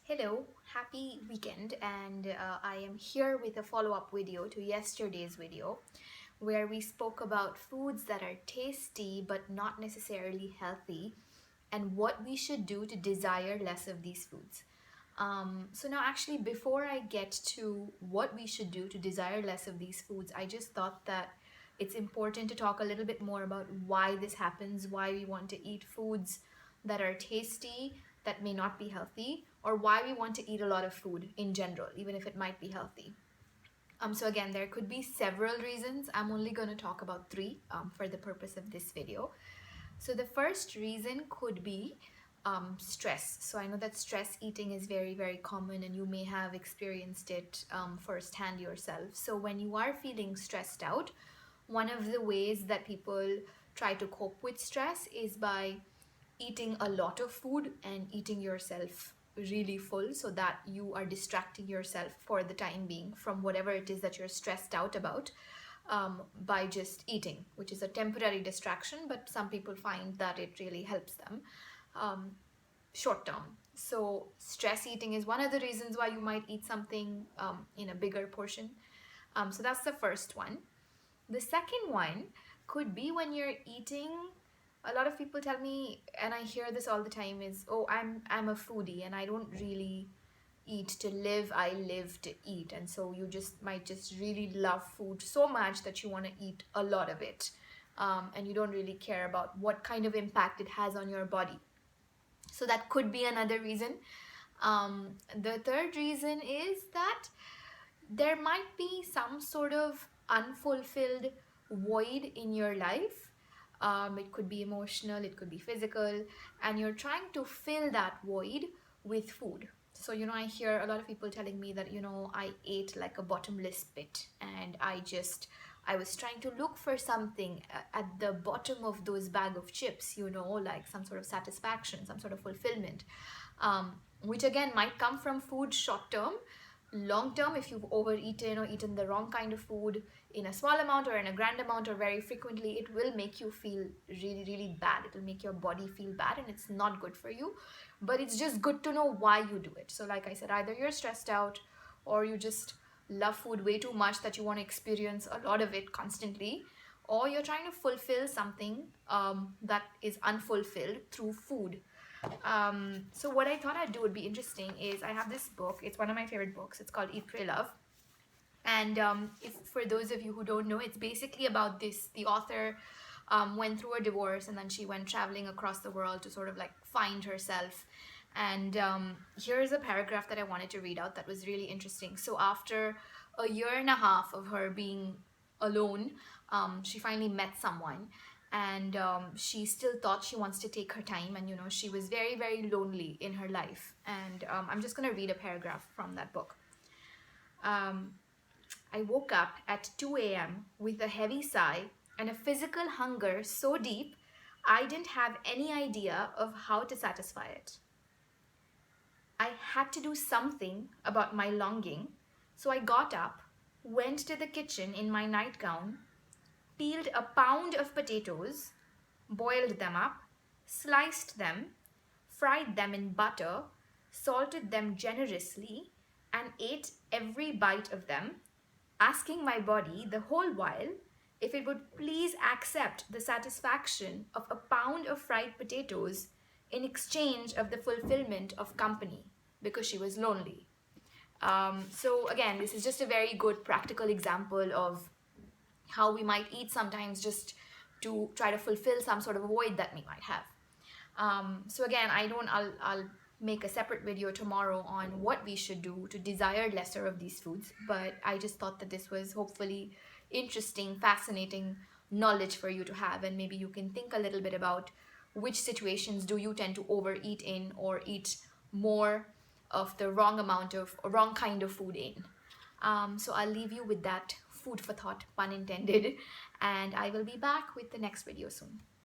Hello, happy weekend, and I am here with a follow-up video to yesterday's video where we spoke about foods that are tasty but not necessarily healthy and what we should do to desire less of these foods. So now actually before I get to what we should do to desire less of these foods, I just thought that it's important to talk a little bit more about why this happens, why we want to eat foods that are tasty that may not be healthy, or why we want to eat a lot of food in general, even if it might be healthy. So again, there could be several reasons. I'm only going to talk about three for the purpose of this video. So the first reason could be stress. So I know that stress eating is very, very common and you may have experienced it firsthand yourself. So when you are feeling stressed out, one of the ways that people try to cope with stress is by eating a lot of food and eating yourself really full so that you are distracting yourself for the time being from whatever it is that you're stressed out about by just eating, which is a temporary distraction, but some people find that it really helps them short term. So stress eating is one of the reasons why you might eat something in a bigger portion. So that's the first one. The second one could be when you're eating. A lot of people tell me, and I hear this all the time, is, oh, I'm a foodie and I don't really eat to live, I live to eat. And so you just might just really love food so much that you want to eat a lot of it. And you don't really care about what kind of impact it has on your body. So that could be another reason. The third reason is that there might be some sort of unfulfilled void in your life. It could be emotional, it could be physical, and you're trying to fill that void with food. So, I hear a lot of people telling me that, I ate like a bottomless pit and I was trying to look for something at the bottom of those bag of chips, like some sort of satisfaction, some sort of fulfillment, which again might come from food short term. Long term, if you've overeaten or eaten the wrong kind of food in a small amount or in a grand amount or very frequently, it will make you feel really, really bad. It will make your body feel bad and it's not good for you. But it's just good to know why you do it. So like I said, either you're stressed out or you just love food way too much that you want to experience a lot of it constantly, or you're trying to fulfill something that is unfulfilled through food. So what I thought I'd do would be interesting is I have this book. It's one of my favorite books. It's called Eat, Pray, Love. And if for those of you who don't know, it's basically about this. The author went through a divorce and then she went traveling across the world to sort of like find herself. And here's a paragraph that I wanted to read out that was really interesting. So after a year and a half of her being alone, she finally met someone. And she still thought she wants to take her time, and she was very, very lonely in her life. And I'm just going to read a paragraph from that book. I woke up at 2 a.m. with a heavy sigh and a physical hunger so deep I didn't have any idea of how to satisfy it. I had to do something about my longing, so I got up, went to the kitchen in my nightgown, peeled a pound of potatoes, boiled them up, sliced them, fried them in butter, salted them generously, and ate every bite of them, asking my body the whole while if it would please accept the satisfaction of a pound of fried potatoes in exchange of the fulfillment of company, because she was lonely. So again, this is just a very good practical example of how we might eat sometimes just to try to fulfill some sort of void that we might have. So again, I'll make a separate video tomorrow on what we should do to desire lesser of these foods, but I just thought that this was hopefully interesting, fascinating knowledge for you to have, and maybe you can think a little bit about which situations do you tend to overeat in or eat more of the wrong kind of food in. So I'll leave you with that food for thought, pun intended, and I will be back with the next video soon.